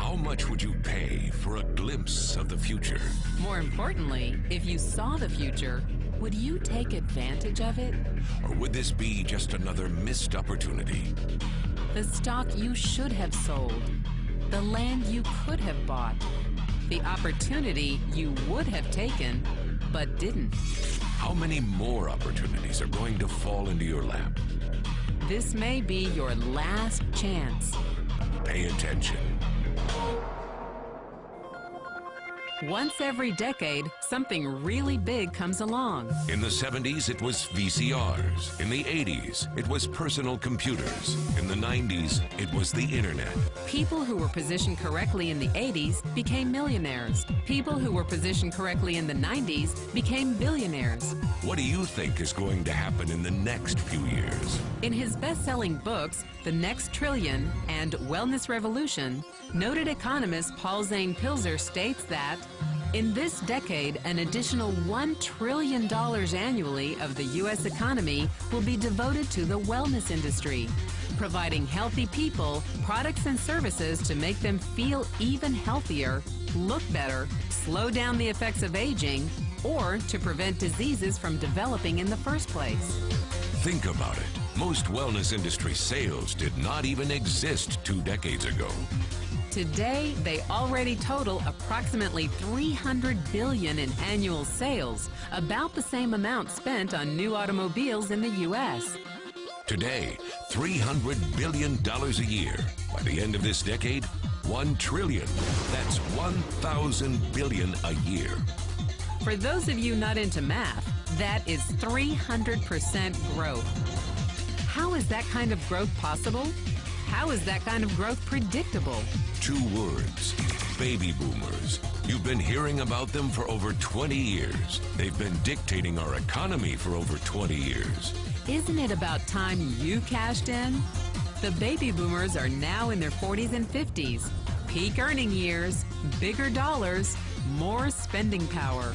How much would you pay for a glimpse of the future? More importantly, if you saw the future, would you take advantage of it? Or would this be just another missed opportunity? The stock you should have sold, the land you could have bought, the opportunity you would have taken but didn't. How many more opportunities are going to fall into your lap? This may be your last chance. Pay attention. Once every decade, something really big comes along. In the 70s, it was VCRs. In the 80s, it was personal computers. In the 90s, it was the internet. People who were positioned correctly in the 80s became millionaires. People who were positioned correctly in the 90s became billionaires. What do you think is going to happen in the next few years? In his best-selling books, The Next Trillion and Wellness Revolution, noted economist Paul Zane Pilzer states that in this decade, an additional $1 trillion annually of the U.S. economy will be devoted to the wellness industry, providing healthy people products and services to make them feel even healthier, look better, slow down the effects of aging, or to prevent diseases from developing in the first place. Think about it. Most wellness industry sales did not even exist 2 decades ago. Today, they already total approximately $300 billion in annual sales, about the same amount spent on new automobiles in the U.S. Today, $300 billion a year. By the end of this decade, $1 trillion. That's 1,000 billion a year. For those of you not into math, that is 300% growth. How is that kind of growth possible? How is that kind of growth predictable? 2 words: baby boomers. You've been hearing about them for over 20 years. They've been dictating our economy for over 20 years. Isn't it about time you cashed in? The baby boomers are now in their 40s and 50s. Peak earning years, bigger dollars, more spending power.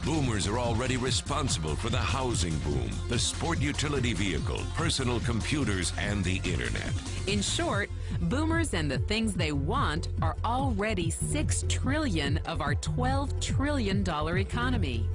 Boomers are already responsible for the housing boom, the sport utility vehicle, personal computers, and the internet. In short, boomers and the things they want are already $6 trillion of our $12 trillion economy.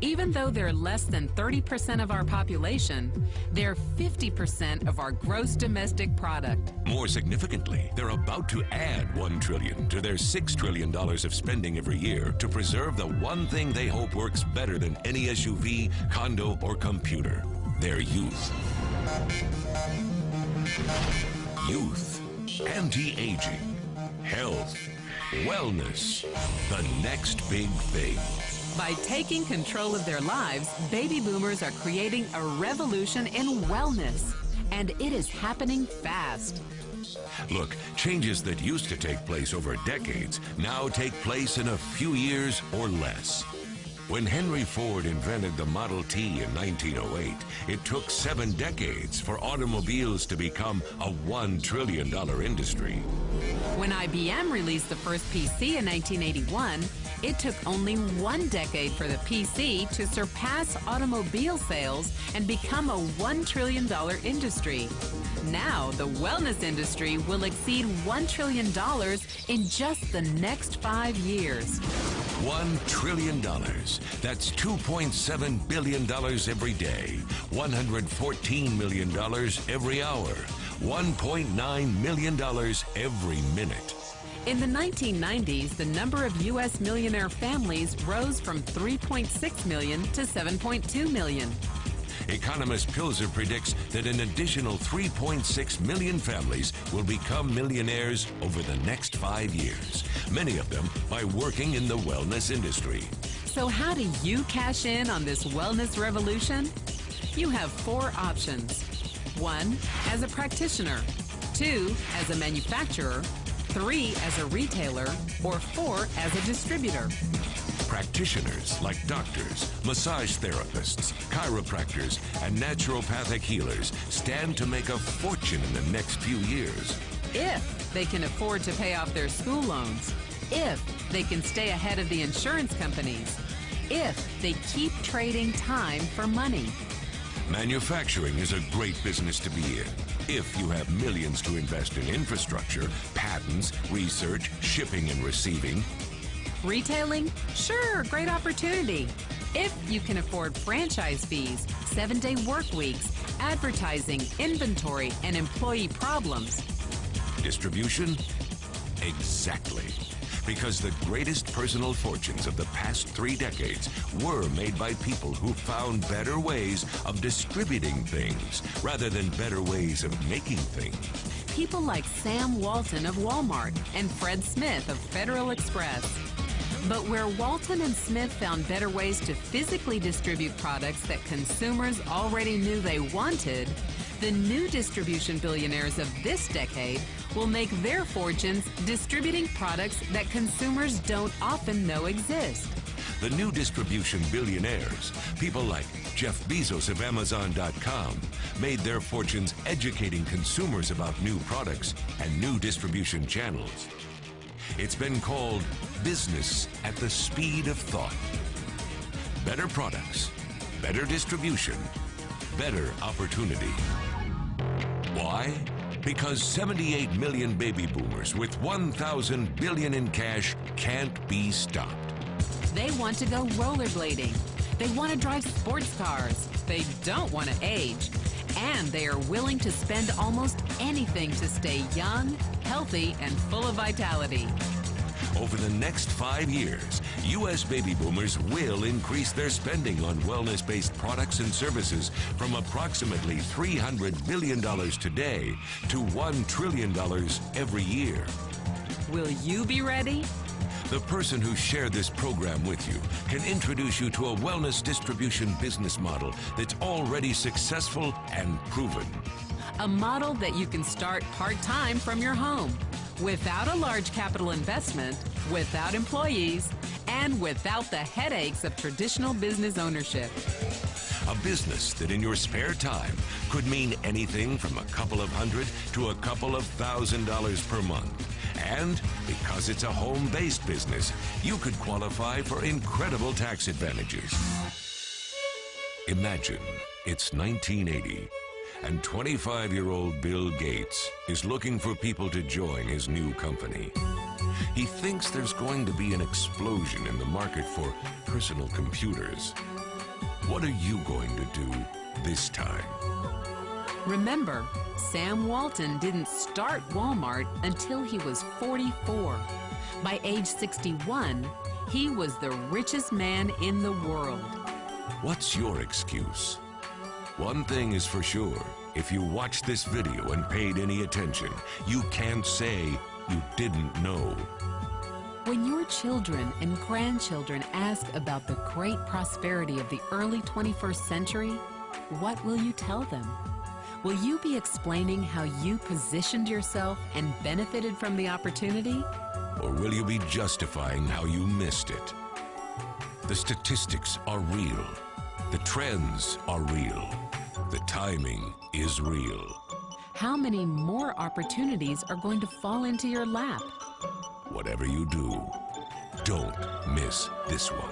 Even though they're less than 30% of our population, they're 50% of our gross domestic product. More significantly, they're about to add $1 trillion to their $6 trillion of spending every year to preserve the one thing they hope works better than any SUV, condo, or computer: their youth. Youth, anti-aging, health, wellness, the next big thing. By taking control of their lives, baby boomers are creating a revolution in wellness, and it is happening fast. Look, changes that used to take place over decades now take place in a few years or less. When Henry Ford invented the Model T in 1908, it took 7 decades for automobiles to become a $1 trillion industry. When IBM released the first PC in 1981, it took only 1 decade for the PC to surpass automobile sales and become a $1 trillion industry. Now, the wellness industry will exceed $1 trillion in just the next 5 years. $1 trillion. That's $2.7 billion every day, $114 million every hour, $1.9 million every minute. In the 1990s, the number of U.S. millionaire families rose from 3.6 million to 7.2 million. Economist Pilzer predicts that an additional 3.6 million families will become millionaires over the next 5 years, many of them by working in the wellness industry. So how do you cash in on this wellness revolution? You have 4 options. 1, as a practitioner. 2, as a manufacturer. 3, as a retailer. Or 4, as a distributor. Practitioners like doctors, massage therapists, chiropractors, and naturopathic healers stand to make a fortune in the next few years. If they can afford to pay off their school loans. If they can stay ahead of the insurance companies. If they keep trading time for money. Manufacturing is a great business to be in if you have millions to invest in infrastructure, patents, research, shipping and receiving. Retailing? Sure, great opportunity. If you can afford franchise fees, 7-day work weeks, advertising, inventory, and employee problems. Distribution? Exactly. Because the greatest personal fortunes of the past 3 decades were made by people who found better ways of distributing things rather than better ways of making things. People like Sam Walton of Walmart and Fred Smith of Federal Express. But where Walton and Smith found better ways to physically distribute products that consumers already knew they wanted, the new distribution billionaires of this decade will make their fortunes distributing products that consumers don't often know exist. The new distribution billionaires, people like Jeff Bezos of Amazon.com, made their fortunes educating consumers about new products and new distribution channels. It's been called business at the speed of thought. Better products, better distribution, better opportunity. Why? Because 78 million baby boomers with 1,000 billion in cash can't be stopped. They want to go rollerblading. They want to drive sports cars. They don't want to age. And they are willing to spend almost anything to stay young, healthy, and full of vitality. Over the next 5 years, U.S. baby boomers will increase their spending on wellness-based products and services from approximately $300 billion today to $1 trillion every year. Will you be ready? The person who shared this program with you can introduce you to a wellness distribution business model that's already successful and proven. A model that you can start part-time from your home, without a large capital investment, without employees, and without the headaches of traditional business ownership. A business that in your spare time could mean anything from a couple of hundred to a couple of $1,000s per month. And because it's a home-based business, you could qualify for incredible tax advantages. Imagine it's 1980. And 25-year-old Bill Gates is looking for people to join his new company. He thinks there's going to be an explosion in the market for personal computers. What are you going to do this time? Remember, Sam Walton didn't start Walmart until he was 44. By age 61, he was the richest man in the world. What's your excuse? One thing is for sure, if you watched this video and paid any attention, you can't say you didn't know. When your children and grandchildren ask about the great prosperity of the early 21st century, what will you tell them? Will you be explaining how you positioned yourself and benefited from the opportunity? Or will you be justifying how you missed it? The statistics are real. The trends are real. The timing is real. How many more opportunities are going to fall into your lap? Whatever you do, don't miss this one.